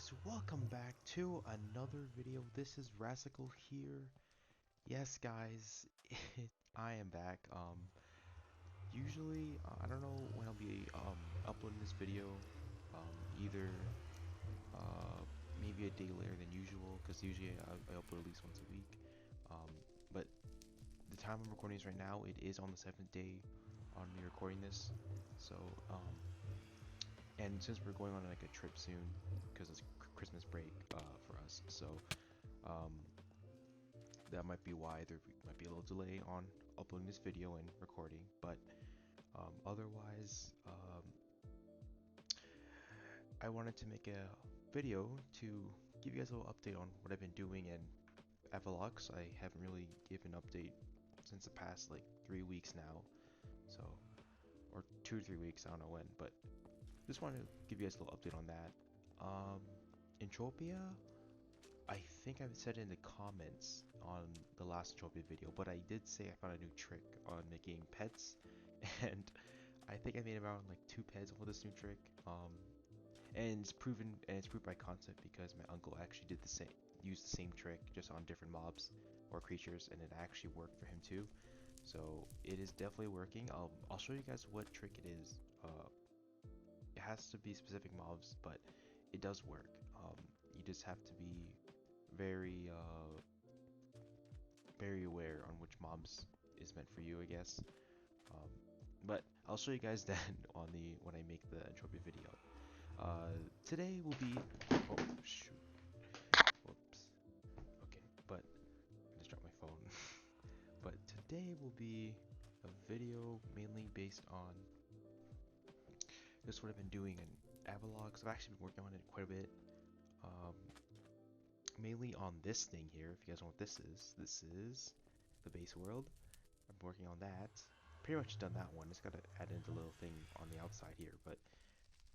guys, welcome back to another video. This is Rasical here. Yes guys, I am back. Usually I don't know when I'll be uploading this video. Either uh maybe a day later than usual, because usually I upload at least once a week. Um but the time I'm recording this right now, it is on the 7th day on me recording this. So and since we're going on like a trip soon, because it's Christmas break for us, so um, that might be why there might be a little delay on uploading this video and recording. But otherwise, I wanted to make a video to give you guys a little update on what I've been doing in Avalox. I haven't really given an update since the past like 3 weeks now, so or 2 to 3 weeks, I don't know when, but just wanted to give you guys a little update on that. Entropia, I think I've said in the comments on the last Entropia video, but I did say I found a new trick on making pets, and I think I made around like 2 pets with this new trick. And it's proven, and it's proved by concept because my uncle actually did the same, used the same trick just on different mobs or creatures, and it actually worked for him too. So it is definitely working. I'll show you guys what trick it is. It has to be specific mobs, but it does work. You just have to be very very aware on which mobs is meant for you, I guess. Um, but I'll show you guys that on the when I make the Entropia video. Today will be oh shoot, whoops. Okay, but I just dropped my phone. But today will be a video mainly based on just what I've been doing in Avalox. I've actually been working on it quite a bit. Um, Mainly on this thing here. If you guys know what this is the base world. I'm working on that. Pretty much done that one. Just gotta add in the little thing on the outside here, but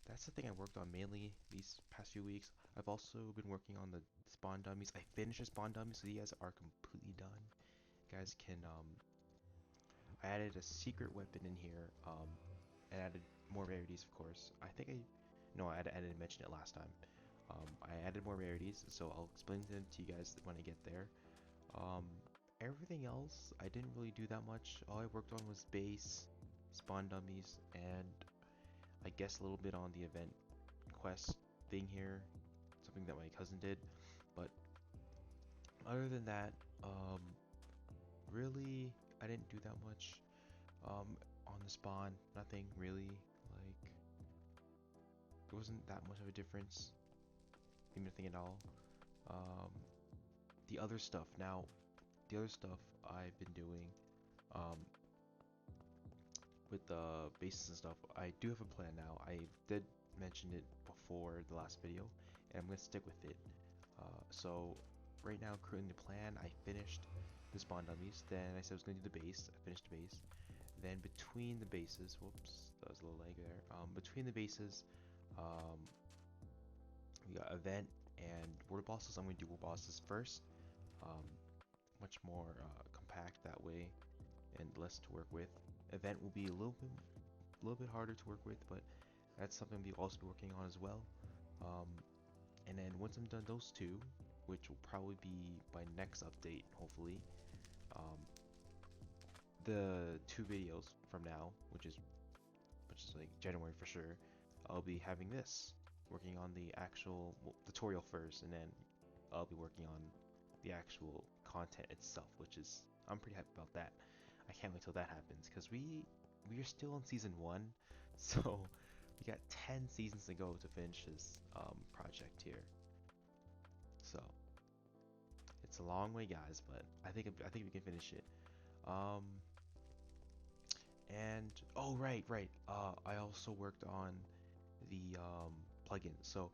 that's the thing I worked on mainly these past few weeks. I've also been working on the spawn dummies. I finished the spawn dummies, so you guys are completely done. You guys can I added a secret weapon in here, and added more rarities, of course. I think I no, I didn't mention it last time. I added more rarities, so I'll explain them to you guys when I get there. Um, Everything else, I didn't really do that much. All I worked on was base, spawn dummies, and I guess a little bit on the event quest thing here, something that my cousin did. But other than that, really, I didn't do that much. On the spawn, nothing really. Like, it wasn't that much of a difference, even nothing at all. Um, the other stuff now, the other stuff I've been doing, um, with the bases and stuff, I do have a plan now. I did mention it before the last video, and I'm gonna stick with it. So right now, creating the plan, I finished the spawn dummies. Then I said I was gonna do the base. I finished the base. Then between the bases, whoops, that was a little lag there. Between the bases, um, we got event and world bosses. I'm gonna do world bosses first. Um, Much more compact that way and less to work with. Event will be a little bit harder to work with, but that's something we'll also be working on as well. Um, and then once I'm done those two, which will probably be by next update, hopefully, um, the 2 videos from now, which is like January for sure, I'll be having this, working on the actual tutorial first, and then I'll be working on the actual content itself, which is I'm pretty happy about that. I can't wait till that happens because we are still in season 1, so we got 10 seasons to go to finish this project here. So it's a long way, guys, but I think we can finish it. Um, and oh right, I also worked on the plugins. So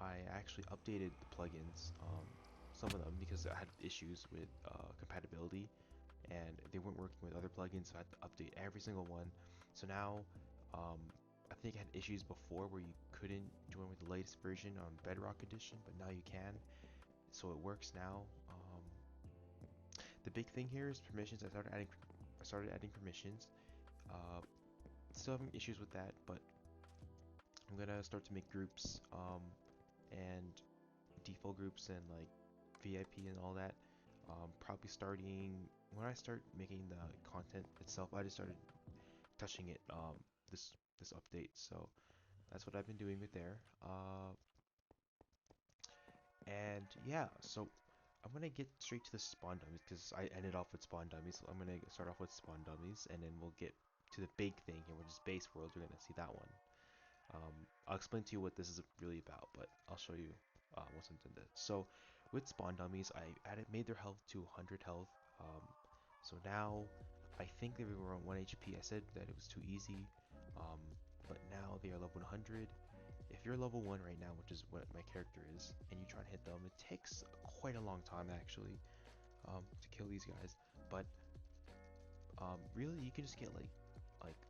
I actually updated the plugins, some of them because I had issues with compatibility and they weren't working with other plugins, so I had to update every single one. So now, I think I had issues before where you couldn't join with the latest version on Bedrock Edition, but now you can. So it works now. The big thing here is permissions. I started adding permissions. Uh, Still having issues with that, but I'm gonna start to make groups, and default groups and like VIP and all that. Probably starting when I start making the content itself, I just started touching it this update. So that's what I've been doing with there. And yeah, so I'm gonna get straight to the spawn dummies because I ended off with spawn dummies. So I'm gonna start off with spawn dummies, and then we'll get to the big thing here, which is base worlds. We're gonna see that one. I'll explain to you what this is really about, but I'll show you once I'm done this. So with spawn dummies, I made their health to 100 health. So now I think they were on 1 HP. I said that it was too easy, um, but now they are level 100. If you're level 1 right now, which is what my character is, and you try and hit them, it takes quite a long time actually to kill these guys. But really, you can just get like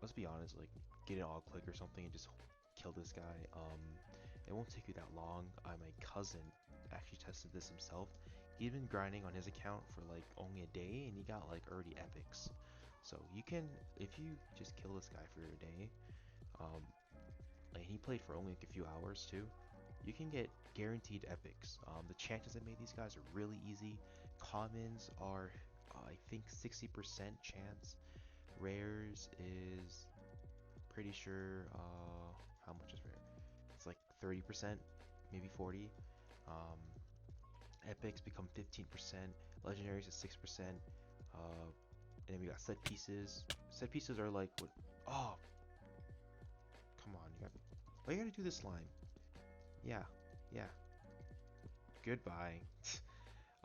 let's be honest, like get an alt click or something and just kill this guy. It won't take you that long. My cousin actually tested this himself. He'd been grinding on his account for like only a day, and he got like already epics. So you can, if you just kill this guy for a day, um, and he played for only like a few hours too, you can get guaranteed epics. The chances I made these guys are really easy. Commons are, I think 60% chance. Rares is pretty sure, how much is rare? It's like 30%, maybe 40. Um, Epics become 15%. Legendaries is 6%. And then we got set pieces. Set pieces are like what? Oh, come on, why you gotta do this slime? Yeah, yeah. Goodbye.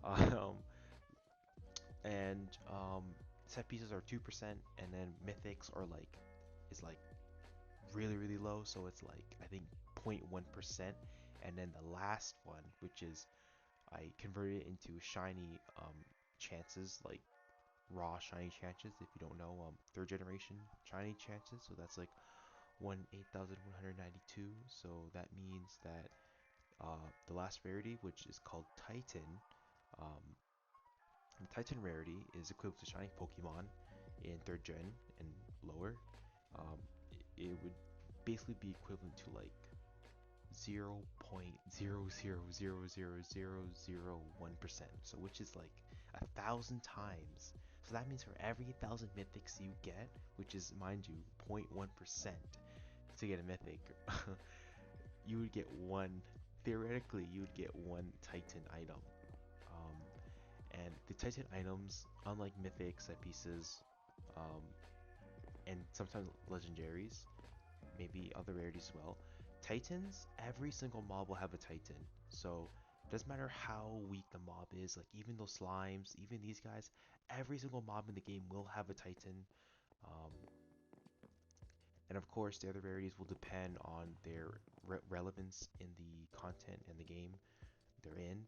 um, and set pieces are 2%, and then mythics are like is like really low, so it's like I think 0.1%, and then the last one, which is I converted it into shiny chances, like raw shiny chances. If you don't know, third generation shiny chances, so that's like 8,192. So that means that the last rarity, which is called Titan, um, the Titan rarity is equivalent to shiny Pokemon in third gen and lower. It would basically be equivalent to like 0.0000001%, so which is like 1,000 times. So that means for every 1,000 mythics you get, which is mind you 0.1% to get a mythic, you would get one. Theoretically, you would get one Titan item. Um, and the Titan items, unlike mythics, set pieces, um, and sometimes legendaries, maybe other rarities as well. Titans, every single mob will have a Titan. So it doesn't matter how weak the mob is, like even those slimes, even these guys, every single mob in the game will have a Titan. Um, and of course, the other rarities will depend on their relevance in the content and the game they're in.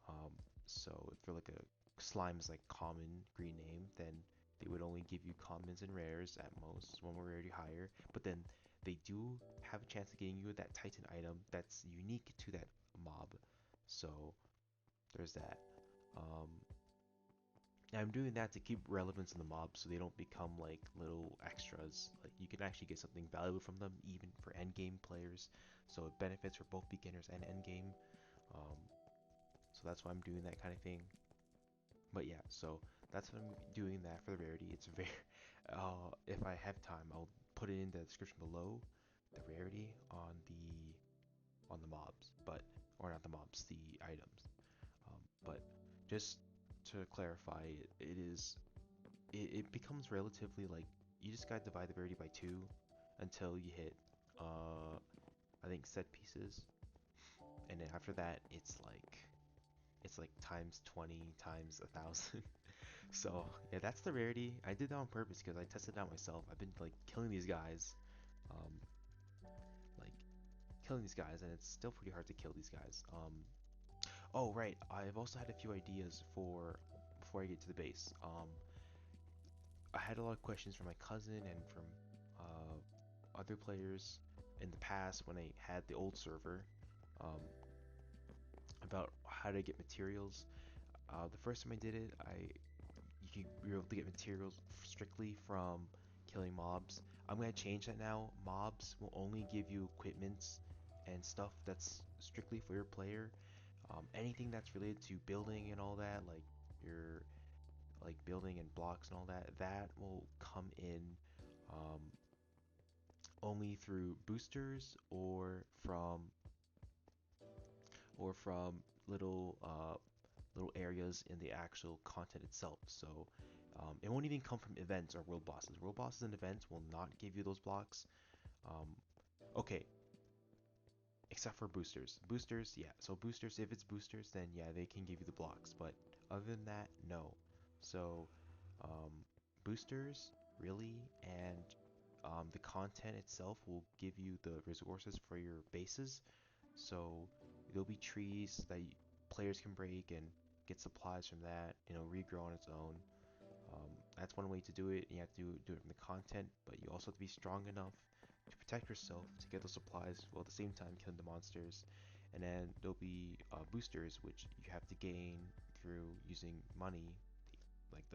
Um, so if they're like a slime is like common green name, then they would only give you commons and rares at most, one more rarity higher. But then they do have a chance of getting you that Titan item that's unique to that mob. So there's that. Um, I'm doing that to keep relevance in the mob so they don't become like little extras. Like you can actually get something valuable from them even for end game players. So it benefits for both beginners and end game. Um, so that's why I'm doing that kind of thing. But yeah, so that's what I'm doing that for the rarity. It's very, if I have time, I'll put it in the description below, the rarity on the mobs, but or not the mobs, the items. But just to clarify, it becomes relatively like you just gotta divide the rarity by 2 until you hit I think set pieces, and then after that it's like times 20 times 1,000. So yeah, that's the rarity. I did that on purpose because I tested it out myself. I've been like killing these guys, um, like killing these guys, and it's still pretty hard to kill these guys. Oh right, I've also had a few ideas for before I get to the base. I had a lot of questions from my cousin and from other players in the past when I had the old server, um, about how to get materials. The first time I did it, you were able to get materials strictly from killing mobs. I'm gonna change that now. Mobs will only give you equipments and stuff that's strictly for your player. Anything that's related to building and all that, like your like building and blocks and all that, that will come in um, only through boosters or from little areas in the actual content itself. So it won't even come from events or world bosses. World bosses and events will not give you those blocks. Um, okay, except for boosters. Boosters, yeah. So boosters, if it's boosters, then yeah, they can give you the blocks. But other than that, no. So um, boosters, really, and the content itself will give you the resources for your bases. So there'll be trees that players can break and get supplies from that, regrow on its own. That's one way to do it. You have to do it from the content, but you also have to be strong enough to protect yourself to get those supplies while at the same time killing the monsters. And then there'll be boosters, which you have to gain through using money, like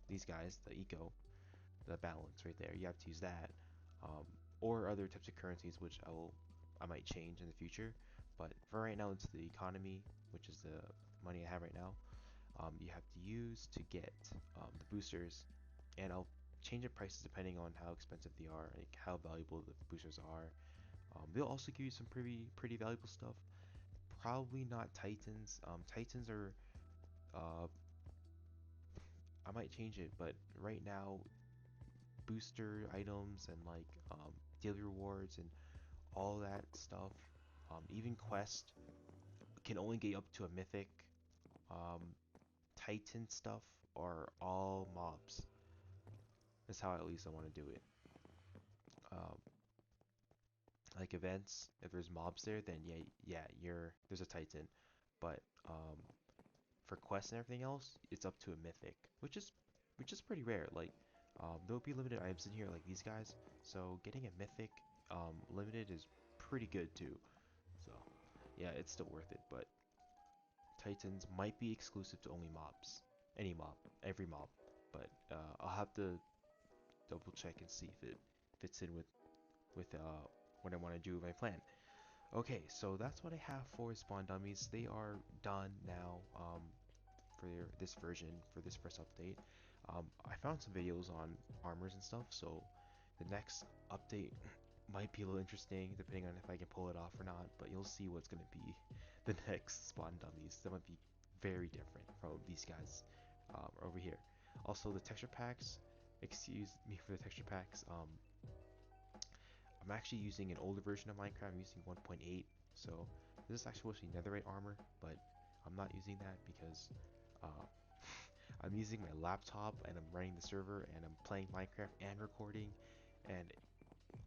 these guys, the eco, the balance right there. You have to use that, um, or other types of currencies, which I might change in the future. But for right now, it's the economy, which is the money I have right now. You have to use to get the boosters, and I'll change the prices depending on how expensive they are, like how valuable the boosters are. They'll also give you some pretty valuable stuff. Probably not Titans. Titans are I might change it, but right now booster items and like daily rewards and all that stuff, even quest can only get up to a mythic. Um, Titan stuff are all mobs. That's how at least I want to do it. Um, like events, if there's mobs there, then yeah, there's a Titan. But for quests and everything else, it's up to a mythic, which is pretty rare. Like there'll be limited items in here, like these guys. So getting a mythic limited is pretty good too. So yeah, it's still worth it. But Titans might be exclusive to only mobs, any mob, every mob. But I'll have to double check and see if it fits in with what I want to do with my plan. Okay, so that's what I have for Spawn Dummies. They are done now for this version, for this first update. I found some videos on armors and stuff, so the next update might be a little interesting depending on if I can pull it off or not, but you'll see what's going to be the next Spawn Dummies. That might be very different from these guys over here. Also, the texture packs, excuse me for the texture packs, I'm actually using an older version of Minecraft. I'm using 1.8, so this is actually supposed to be netherite armor, but I'm not using that because uh, I'm using my laptop and I'm running the server and I'm playing Minecraft and recording, and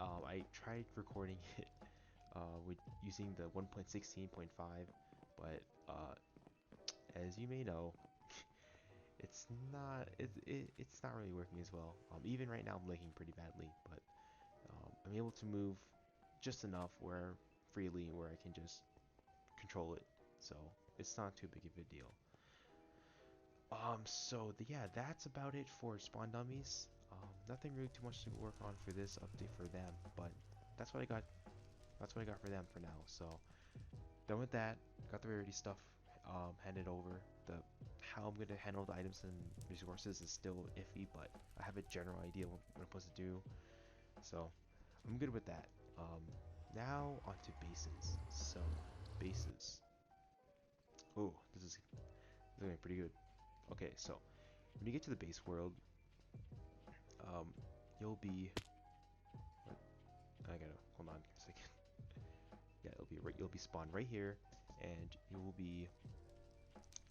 I tried recording it with using the 1.16.5, but as you may know, it's not really working as well. Even right now, I'm lagging pretty badly, but I'm able to move just enough where I can just control it, so it's not too big of a deal. Yeah, that's about it for Spawn Dummies. Nothing really too much to work on for this update for them, but that's what I got. That's what I got for them for now. So done with that. Got the rarity stuff handed over. The how I'm gonna handle the items and resources is still iffy, but I have a general idea what I'm supposed to do. So I'm good with that. Now onto bases. So bases. Oh, this is going pretty good. Okay, so when you get to the base world, um, you'll be. What? I gotta hold on a second. Yeah, it'll be right. You'll be spawned right here, and you will be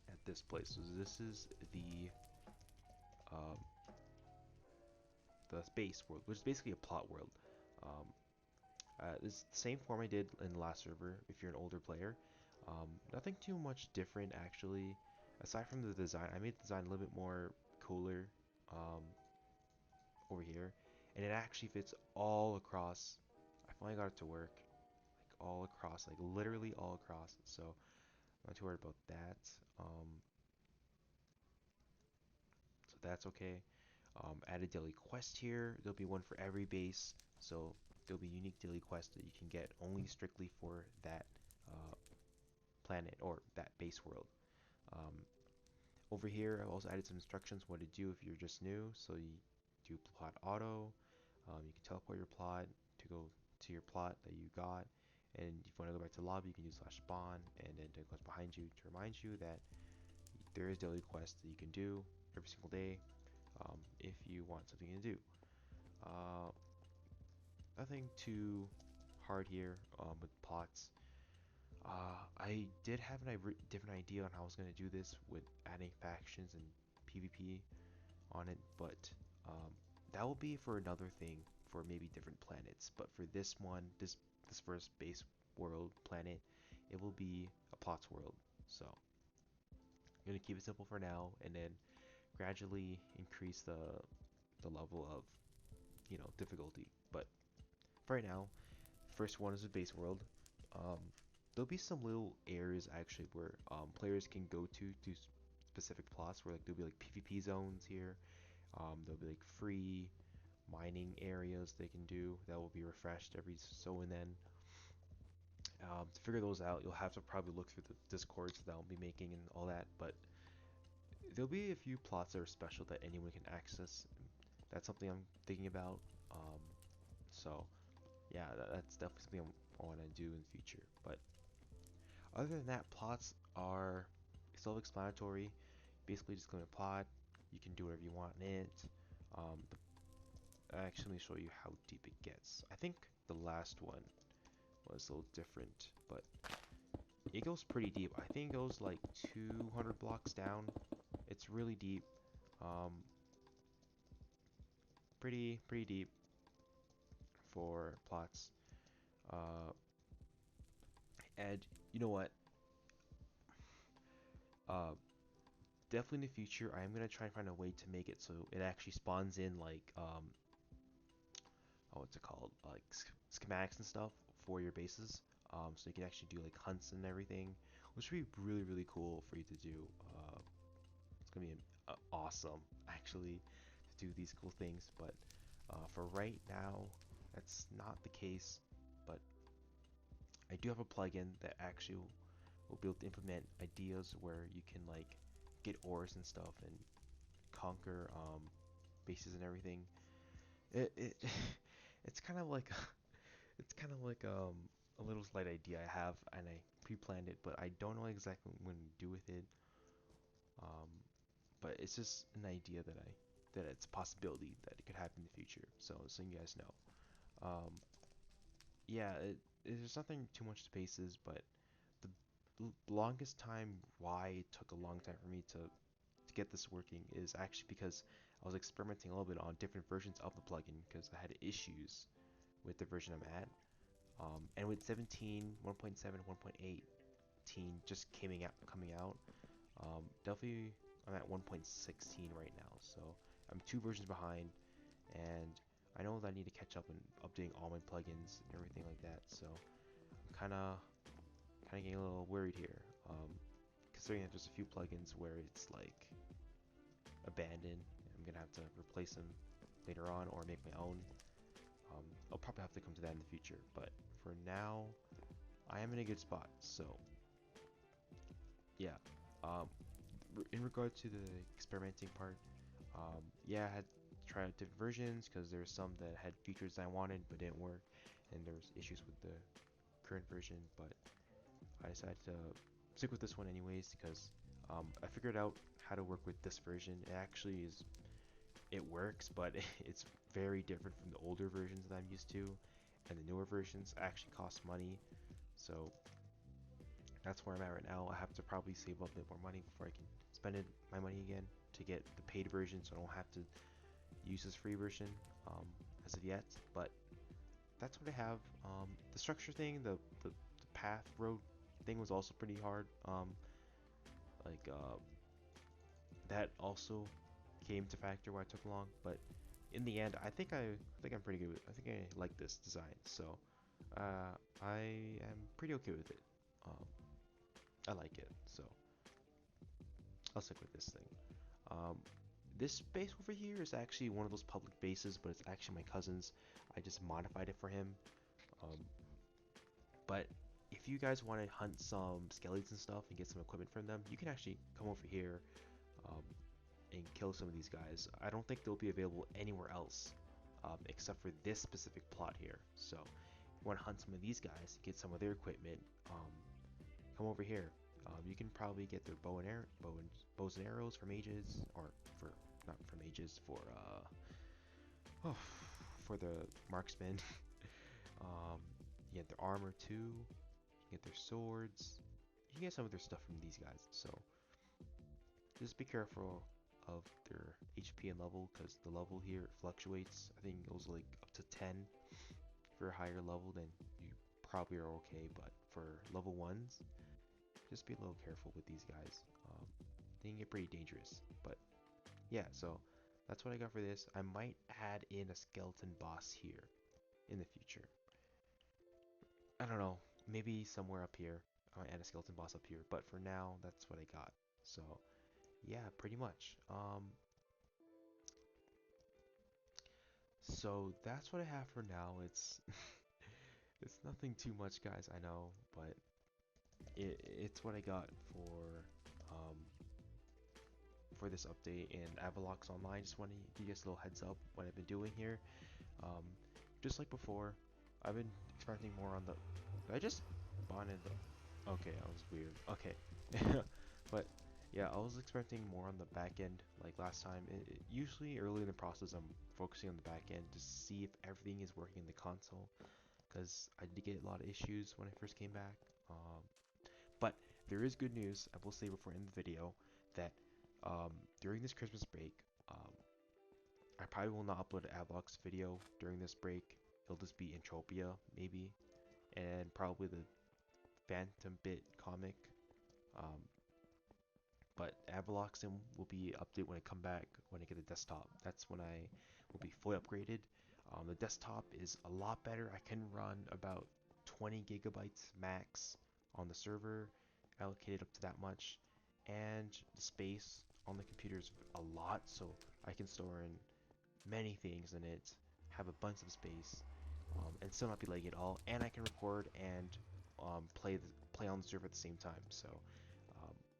at this place. So this is um, the base world, which is basically a plot world. Um, it's the same form I did in the last server. If you're an older player, nothing too much different actually. Aside from the design, I made the design a little bit more cooler um, over here, and it actually fits all across. I finally got it to work, like all across, like literally all across. So I'm not too worried about that. So that's okay. Add a daily quest here. There'll be one for every base. So there'll be unique daily quests that you can get only strictly for that planet or that base world. Um, Over here, I've also added some instructions what to do if you're just new. So you do plot auto. You can teleport your plot to go to your plot that you got. And if you want to go back to the lobby, you can do /spawn and then it goes behind you to remind you that there is daily quests that you can do every single day if you want something to do. Uh, Nothing too hard here with plots. I did have a different idea on how I was going to do this with adding factions and PvP on it, but um, that will be for another thing for maybe different planets. But for this one, this first base world planet, it will be a plots world. So I'm gonna keep it simple for now, and then gradually increase the level of difficulty. But for right now, first one is a base world. Um, there'll be some little areas actually where players can go to specific plots where like there'll be like PvP zones here. There'll be like free mining areas they can do that will be refreshed every so and then. To figure those out, you'll have to probably look through the discords that I'll be making and all that, but there'll be a few plots that are special that anyone can access. That's something I'm thinking about. So yeah, that's definitely something I want to do in the future. But other than that, plots are self-explanatory. Basically, just click a plot. You can do whatever you want in it. Um, Actually, let me show you how deep it gets. I think the last one was a little different, but it goes pretty deep. I think it goes like 200 blocks down. It's really deep. Um, pretty deep for plots. Uh, and you know what? Uh, Definitely in the future, I am gonna try and find a way to make it so it actually spawns in like oh, what's it called? Like schematics and stuff for your bases. So you can actually do like hunts and everything, which would be really cool for you to do. It's gonna be awesome actually to do these cool things. But for right now, that's not the case. But I do have a plugin that actually will be able to implement ideas where you can like get ores and stuff and conquer bases and everything. It it's kind of like it's kind of like a little slight idea I have, and I pre-planned it, but I don't know exactly what I'm going to do with it. Um, but it's just an idea that it's a possibility that it could happen in the future. So you guys know. Yeah, there's nothing too much to bases, but the longest time why it took a long time for me to get this working is actually because I was experimenting a little bit on different versions of the plugin because I had issues with the version I'm at. And with 17, 1.7, 1.18 just coming out, definitely I'm at 1.16 right now, so I'm two versions behind, and I know that I need to catch up and updating all my plugins and everything like that. So I'm kind of getting a little worried here, considering that there's a few plugins where it's like abandoned. I'm gonna have to replace them later on or make my own. I'll probably have to come to that in the future, but for now, I am in a good spot. So yeah, um, in regard to the experimenting part, yeah, I had tried out different versions because there's some that had features I wanted but didn't work, and there's issues with the current version. But I decided to stick with this one anyways because I figured out how to work with this version. It works, but it's very different from the older versions that I'm used to, and the newer versions actually cost money. So that's where I'm at right now. I have to probably save up a bit more money before I can spend my money again to get the paid version, so I don't have to use this free version as of yet. But that's what I have. The structure thing, the path road thing was also pretty hard. Like that also came to factor why it took long, but in the end, I think I'm pretty good with it. I think I like this design, so I am pretty okay with it. Um, I like it, so I'll stick with this thing. Um, This base over here is actually one of those public bases, but it's actually my cousin's. I just modified it for him. Um, but if you guys want to hunt some skellies and stuff and get some equipment from them, you can actually come over here um, and kill some of these guys. I don't think they'll be available anywhere else except for this specific plot here. So if you want to hunt some of these guys, get some of their equipment, come over here. You can probably get their bows and arrows for mages, or for not for mages, for the marksmen. You get their armor too. You get their swords. You can get some of their stuff from these guys. So just be careful of their HP and level, because the level here fluctuates. I think it goes like up to 10. If you're a higher level, then you probably are okay. But for level 1s, just be a little careful with these guys. They can get pretty dangerous. But yeah, so that's what I got for this. I might add in a skeleton boss here in the future. I don't know, maybe somewhere up here. I might add a skeleton boss up here, but for now, that's what I got. So yeah, pretty much. So that's what I have for now. It's it's nothing too much, guys, I know, but it's what I got um for this update. And Avalox Online, just wanted to give you guys a little heads up what I've been doing here. Um, just like before, I've been expecting more on the. Did I just spawn in the? Okay, that was weird. Okay, but yeah, I was expecting more on the back end like last time. Usually early in the process, I'm focusing on the back end to see if everything is working in the console, because I did get a lot of issues when I first came back. But there is good news. I will say before I end the video that during this Christmas break, I probably will not upload an Avalox video during this break. It'll just be Entropia, maybe, and probably the Phantom Bit comic. Um, but Avalox will be updated when I come back, when I get a desktop. That's when I will be fully upgraded. The desktop is a lot better. I can run about 20 gigabytes max on the server, allocated up to that much, and the space on the computer is a lot, so I can store in many things in it, have a bunch of space, and still not be laggy at all. And I can record and play on the server at the same time. So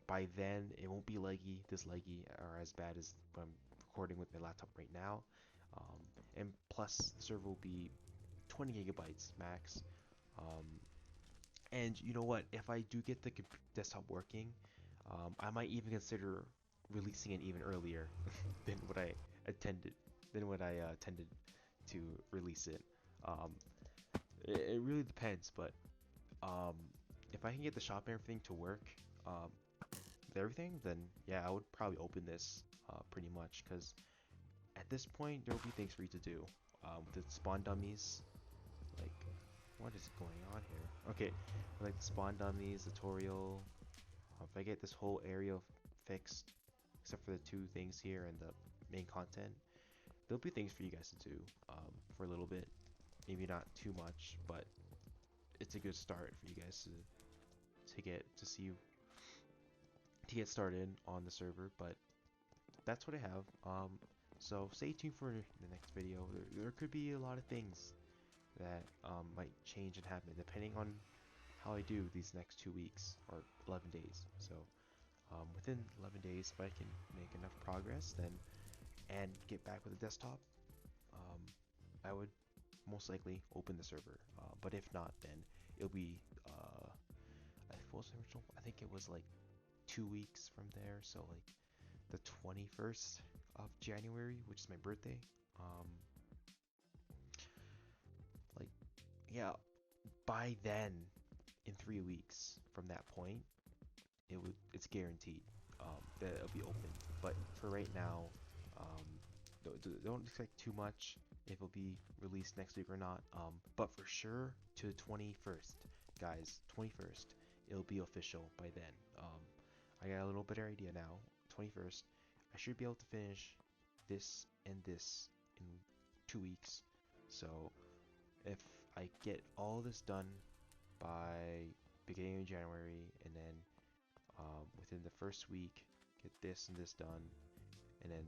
by then it won't be this laggy or as bad as what I'm recording with my laptop right now. And plus the server will be 20 gigabytes max. And you know what? If I do get the desktop working, I might even consider releasing it even earlier than what I intended to release it. Um, it really depends, but if I can get the shop and everything to work, with everything, then yeah, I would probably open this pretty much, because at this point there will be things for you to do. The spawn dummies, like, what is going on here? Okay, like the spawn dummies tutorial. If I get this whole area fixed, except for the two things here and the main content, there'll be things for you guys to do for a little bit. Maybe not too much, but it's a good start for you guys to get started on the server. But that's what I have. So stay tuned for the next video. There could be a lot of things that might change and happen depending on how I do these next 2 weeks or 11 days. So within 11 days, if I can make enough progress then and get back with the desktop, I would most likely open the server. But if not, then it'll be I think it was like 2 weeks from there, so like the 21st of January, which is my birthday. Like, yeah, by then, in 3 weeks from that point, it's guaranteed that it'll be open. But for right now, don't expect too much if it'll be released next week or not. But for sure to the 21st, guys, 21st, it'll be official by then. I got a little better idea now. 21st, I should be able to finish this and this in 2 weeks. So if I get all this done by beginning of January, and then within the first week get this and this done, and then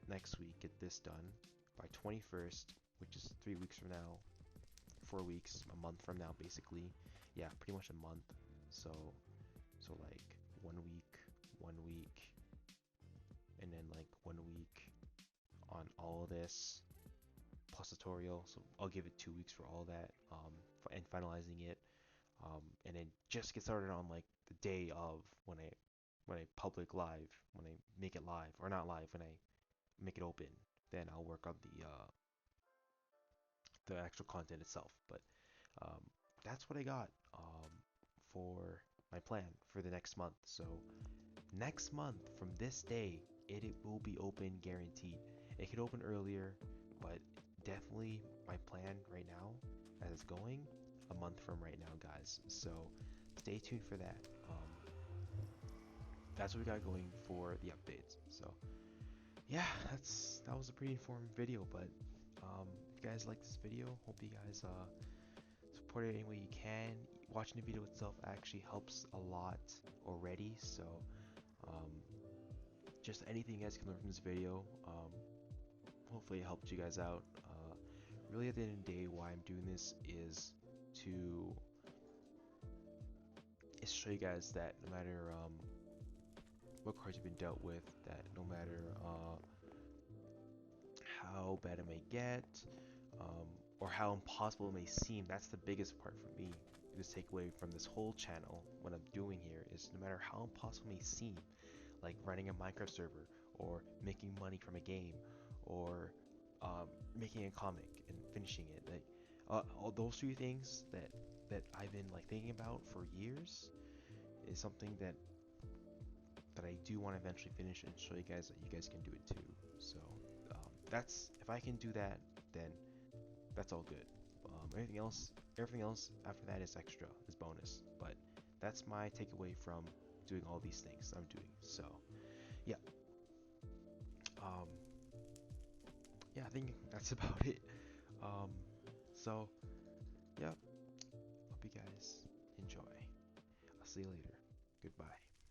next week, get this done by 21st, which is 3 weeks from now, 4 weeks, a month from now, basically. Yeah, pretty much a month. So like 1 week, 1 week, and then like 1 week on all of this plus tutorial. So I'll give it 2 weeks for all that, and finalizing it, and then just get started on like the day of when I public live, when I make it live, or not live, when I make it open. Then I'll work on the actual content itself. But um, that's what I got for my plan for the next month. So next month from this day, it will be open guaranteed. It could open earlier, but definitely my plan right now, as it's going, a month from right now, guys. So stay tuned for that. That's what we got going for the updates. So yeah, that was a pretty informative video. But if you guys like this video, hope you guys support it any way you can. Watching the video itself actually helps a lot already. So just anything you guys can learn from this video, hopefully it helped you guys out. Really, at the end of the day, why I'm doing this is to show you guys that no matter what cards you've been dealt with, that no matter how bad it may get, or how impossible it may seem, that's the biggest part for me. Biggest takeaway from this whole channel, what I'm doing here, is no matter how impossible it may seem, like running a Minecraft server, or making money from a game, or making a comic and finishing it, like all those three things that I've been like thinking about for years, is something that I do want to eventually finish and show you guys that you guys can do it too. So that's, if I can do that, then that's all good. Everything else after that is extra, is bonus. But that's my takeaway from doing all these things I'm doing. So yeah, yeah, I think that's about it. So yeah, hope you guys enjoy. I'll see you later. Goodbye.